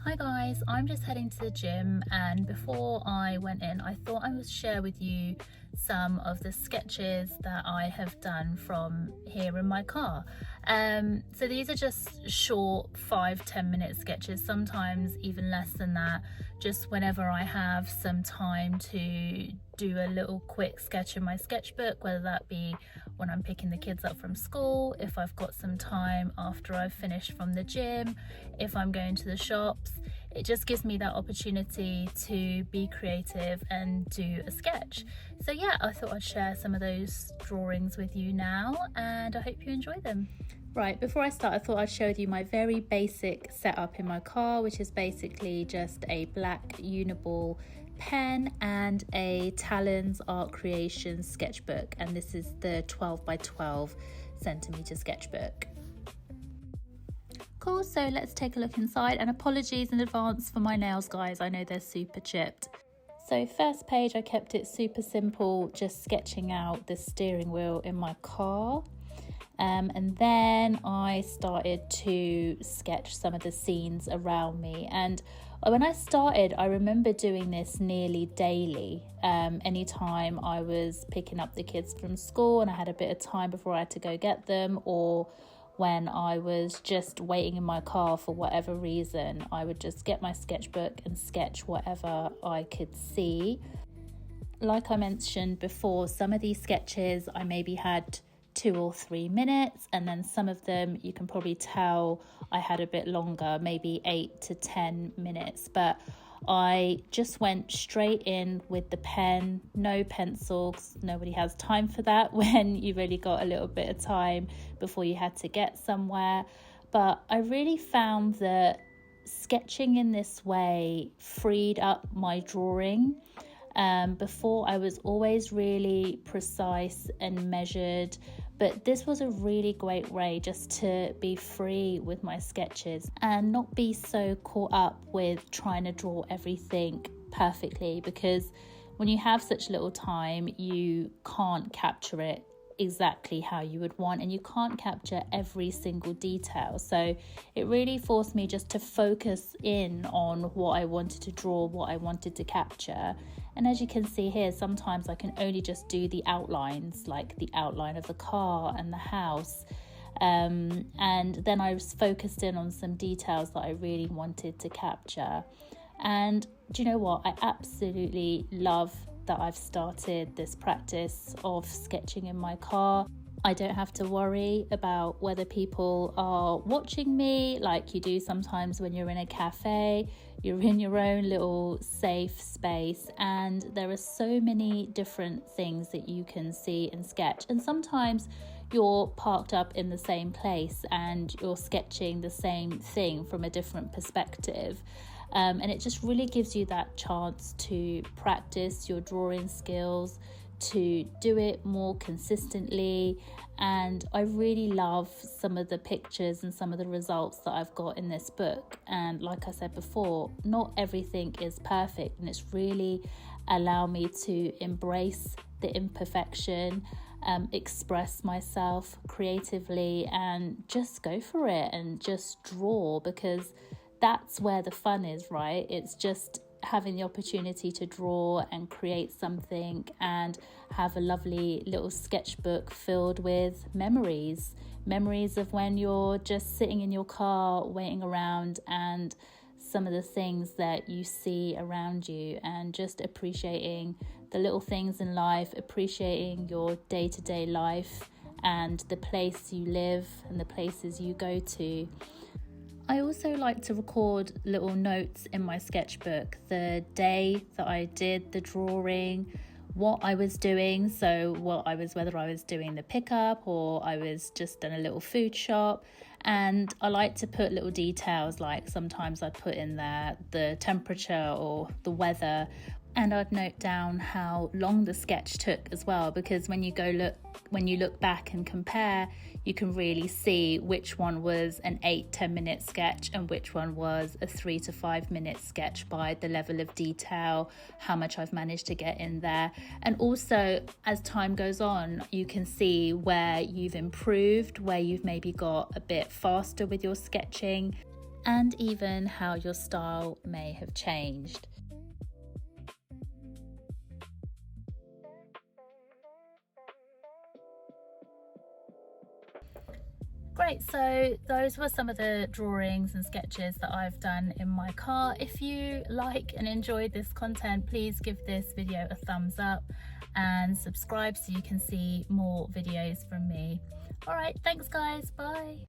Hi guys, I'm just heading to the gym, and before I went in I thought I would share with you some of the sketches that I have done from here in my car. So these are just short 5-10 minute sketches, sometimes even less than that, just whenever I have some time to do a little quick sketch in my sketchbook, whether that be when I'm picking the kids up from school, if I've got some time after I've finished from the gym, if I'm going to the shops. It just gives me that opportunity to be creative and do a sketch. So yeah, I thought I'd share some of those drawings with you now, and I hope you enjoy them. Right, before I start, I thought I'd share with you my very basic setup in my car, which is basically just a black Uniball pen and a Talons Art Creations sketchbook, and this is the 12 by 12 centimeter sketchbook. Cool, so let's take a look inside, and apologies in advance for my nails, guys. I know they're super chipped. So first page, I kept it super simple, just sketching out the steering wheel in my car. And then I started to sketch some of the scenes around me. And when I started, I remember doing this nearly daily. Anytime I was picking up the kids from school and I had a bit of time before I had to go get them, or when I was just waiting in my car for whatever reason, I would just get my sketchbook and sketch whatever I could see. Like I mentioned before, some of these sketches I maybe had 2 or 3 minutes, and then some of them you can probably tell I had a bit longer, maybe 8 to 10 minutes, but I just went straight in with the pen, no pencils. Nobody has time for that when you've really got a little bit of time before you had to get somewhere. But I really found that sketching in this way freed up my drawing. Before I was always really precise and measured, but this was a really great way just to be free with my sketches and not be so caught up with trying to draw everything perfectly, because when you have such little time you can't capture it exactly how you would want, and you can't capture every single detail. So it really forced me just to focus in on what I wanted to draw, what I wanted to capture. And as you can see here, sometimes I can only just do the outlines, like the outline of the car and the house. And then I was focused in on some details that I really wanted to capture. And do you know what? I absolutely love that I've started this practice of sketching in my car. I don't have to worry about whether people are watching me like you do sometimes when you're in a cafe. You're in your own little safe space, and there are so many different things that you can see and sketch. And sometimes you're parked up in the same place and you're sketching the same thing from a different perspective. And it just really gives you that chance to practice your drawing skills, to do it more consistently. And I really love some of the pictures and some of the results that I've got in this book. And like I said before, not everything is perfect, and it's really allowed me to embrace the imperfection, express myself creatively, and just go for it and just draw, because that's where the fun is, right? It's just having the opportunity to draw and create something and have a lovely little sketchbook filled with memories of when you're just sitting in your car waiting around, and some of the things that you see around you, and just appreciating the little things in life, appreciating your day-to-day life and the place you live and the places you go to. I also like to record little notes in my sketchbook, the day that I did the drawing, what I was doing, so whether I was doing the pickup or I was just in a little food shop. And I like to put little details, like sometimes I'd put in there the temperature or the weather, and I'd note down how long the sketch took as well, because when you look back and compare, you can really see which one was an 8-10 minute sketch and which one was a 3 to 5 minute sketch by the level of detail, how much I've managed to get in there. And also, as time goes on, you can see where you've improved, where you've maybe got a bit faster with your sketching. and even how your style may have changed. Great, so those were some of the drawings and sketches that I've done in my car. If you like and enjoyed this content, please give this video a thumbs up and subscribe so you can see more videos from me. All right, thanks guys, bye.